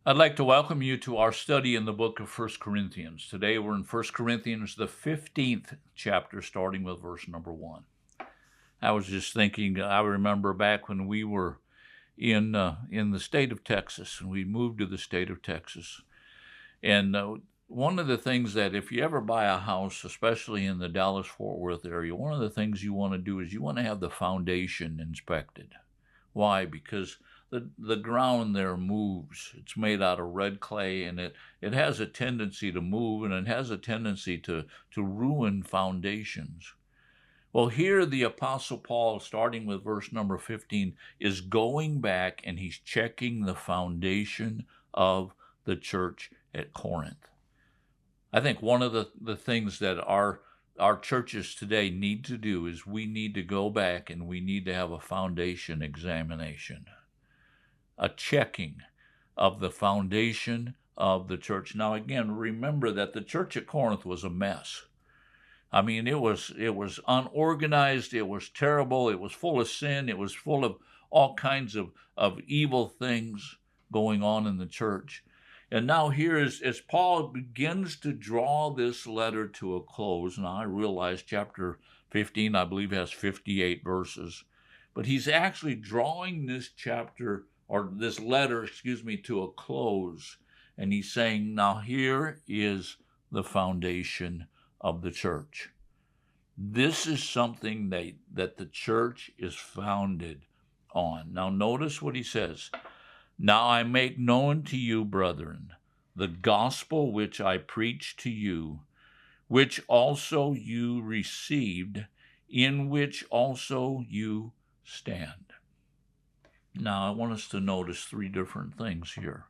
I'd like to welcome you to our study in the book of 1 Corinthians. Today we're in 1 Corinthians, the 15th chapter, starting with verse number 1. I was just thinking, I remember back when we were in the state of Texas, and we moved to the state of Texas. And one of the things that if you ever buy a house, especially in the Dallas-Fort Worth area, one of the things you want to do is you want to have the foundation inspected. Why? Because the ground there moves. It's made out of red clay, and it has a tendency to move, and it has a tendency to ruin foundations. Well, here the Apostle Paul, starting with verse number 15, is going back and he's checking the foundation of the church at Corinth. I think one of the things that our churches today need to do is we need to go back and we need to have a foundation examination, a checking of the foundation of the church. Now, again, remember that the church at Corinth was a mess. I mean, it was unorganized, it was terrible, it was full of sin, it was full of all kinds of evil things going on in the church. And now here, as Paul begins to draw this letter to a close, now I realize chapter 15, I believe, has 58 verses, but he's actually drawing this chapter, or this letter, to a close. And he's saying, now here is the foundation of the church. This is something that the church is founded on. Now notice what he says. Now I make known to you, brethren, the gospel which I preached to you, which also you received, in which also you stand. Now I want us to notice three different things here.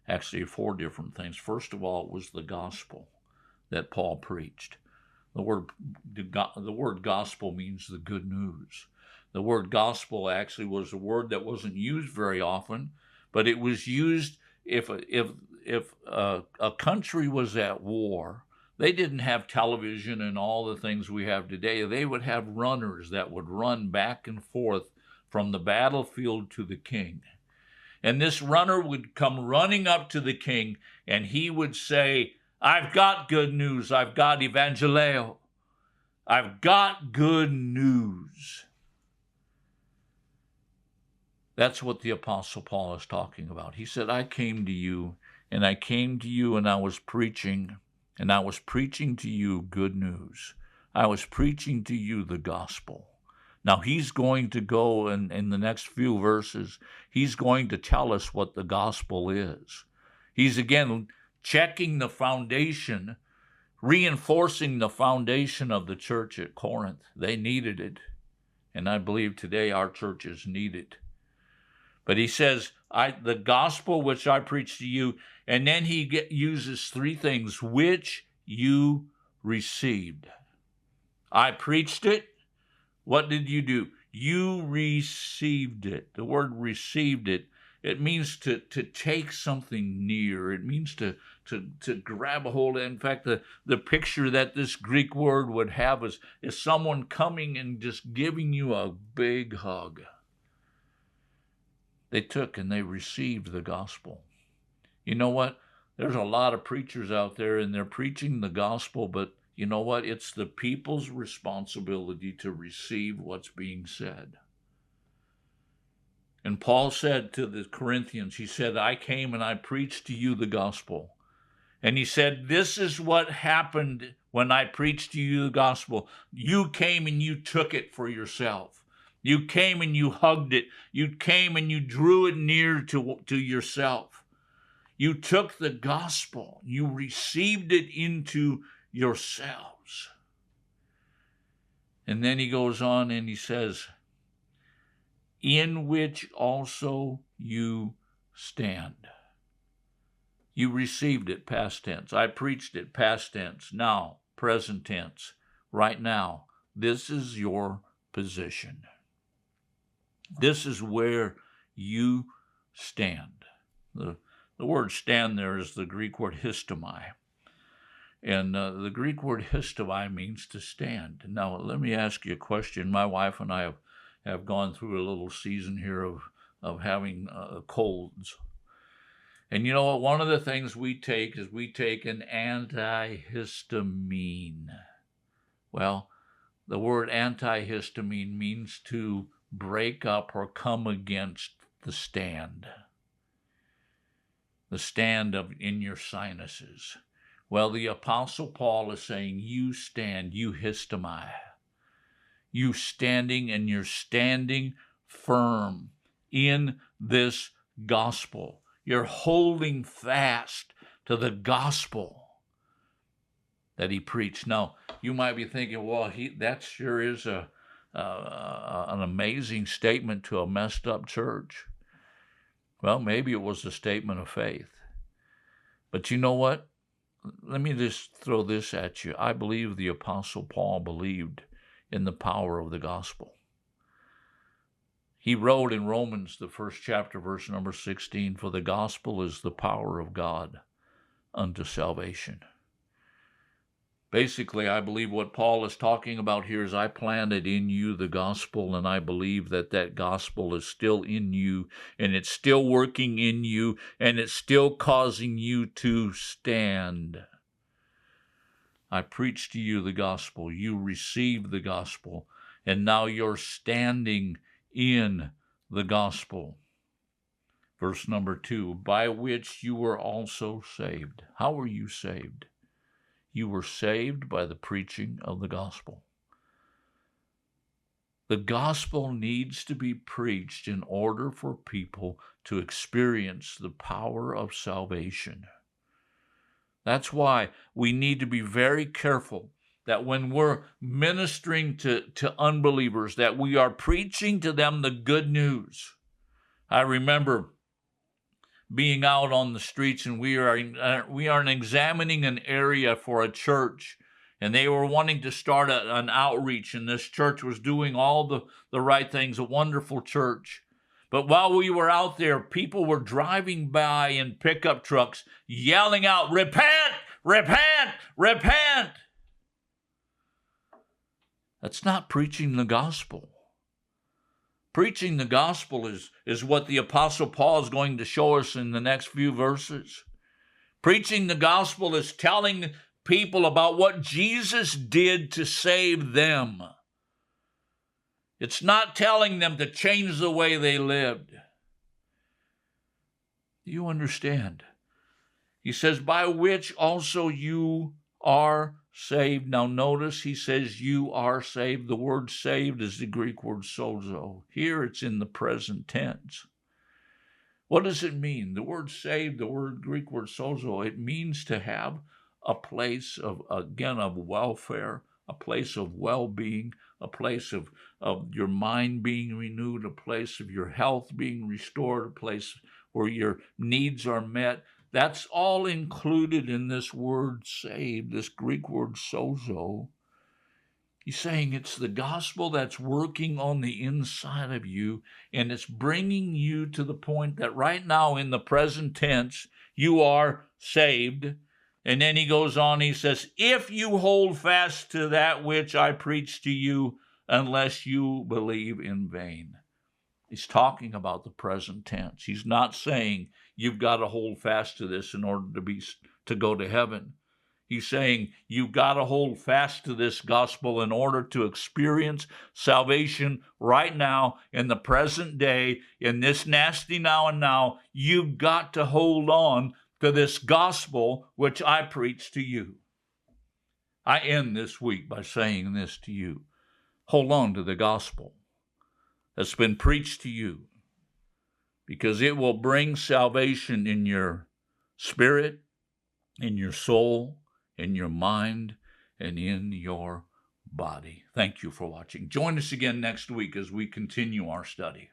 Actually, four different things. First of all, it was the gospel that Paul preached. The word gospel means the good news. The word gospel actually was a word that wasn't used very often, but it was used if a country was at war. They didn't have television and all the things we have today. They would have runners that would run back and forth from the battlefield to the king. And this runner would come running up to the king, and he would say, I've got good news. I've got evangeleo. I've got good news. That's what the Apostle Paul is talking about. He said, I came to you, and I was preaching, and I was preaching to you good news. I was preaching to you the gospel. Now he's going to go in the next few verses, he's going to tell us what the gospel is. He's again checking the foundation, reinforcing the foundation of the church at Corinth. They needed it, and I believe today our churches need it. But he says, the gospel which I preached to you, and then he uses three things, which you received. I preached it. What did you do? You received it. The word received it, it means to take something near. It means to grab a hold of. In fact, the picture that this Greek word would have is someone coming and just giving you a big hug. They took and they received the gospel. You know what? There's a lot of preachers out there, and they're preaching the gospel, but you know what? It's the people's responsibility to receive what's being said. And Paul said to the Corinthians, he said, I came and I preached to you the gospel. And he said, this is what happened when I preached to you the gospel. You came and you took it for yourself. You came and you hugged it. You came and you drew it near to yourself. You took the gospel. You received it into yourselves. And then he goes on and he says, in which also you stand. You received it, past tense. I preached it, past tense. Now, present tense. Right now, this is your position. This is where you stand. The word stand there is the Greek word histomai. And the Greek word histomai means to stand. Now, let me ask you a question. My wife and I have gone through a little season here of having colds. And you know what? One of the things we take is we take an antihistamine. Well, the word antihistamine means to break up or come against the stand in your sinuses. Well, the Apostle Paul is saying, you stand, you histamai. You standing, and you're standing firm in this gospel. You're holding fast to the gospel that he preached. Now, you might be thinking, well, that sure is an amazing statement to a messed up church. Well, maybe it was a statement of faith. But you know what? Let me just throw this at you. I believe the Apostle Paul believed in the power of the gospel. He wrote in Romans, the 1st chapter, verse number 16, for the gospel is the power of God unto salvation. Basically, I believe what Paul is talking about here is I planted in you the gospel, and I believe that that gospel is still in you, and it's still working in you, and it's still causing you to stand. I preached to you the gospel. You received the gospel, and now you're standing in the gospel. Verse number 2, by which you were also saved. How were you saved? You were saved by the preaching of the gospel. The gospel needs to be preached in order for people to experience the power of salvation. That's why we need to be very careful that when we're ministering to unbelievers, that we are preaching to them the good news. I remember being out on the streets, and we are examining an area for a church, and they were wanting to start an outreach, and this church was doing all the right things, a wonderful church. But while we were out there, people were driving by in pickup trucks, yelling out, repent, repent, repent. That's not preaching the gospel. Preaching the gospel is what the Apostle Paul is going to show us in the next few verses. Preaching the gospel is telling people about what Jesus did to save them. It's not telling them to change the way they lived. Do you understand? He says, by which also you are saved. Now notice he says you are saved. The word saved is the Greek word sozo. Here it's in the present tense. What does it mean? The word saved, the Greek word sozo, it means to have a place of welfare, a place of well-being, a place of your mind being renewed, a place of your health being restored, a place where your needs are met. That's all included in this word saved, this Greek word sozo. He's saying it's the gospel that's working on the inside of you, and it's bringing you to the point that right now in the present tense, you are saved. And then he goes on, he says, if you hold fast to that which I preach to you, unless you believe in vain. He's talking about the present tense. He's not saying you've got to hold fast to this in order to go to heaven. He's saying you've got to hold fast to this gospel in order to experience salvation right now, in the present day, in this nasty now and now. You've got to hold on to this gospel which I preach to you. I end this week by saying this to you. Hold on to the gospel that's been preached to you, because it will bring salvation in your spirit, in your soul, in your mind, and in your body. Thank you for watching. Join us again next week as we continue our study.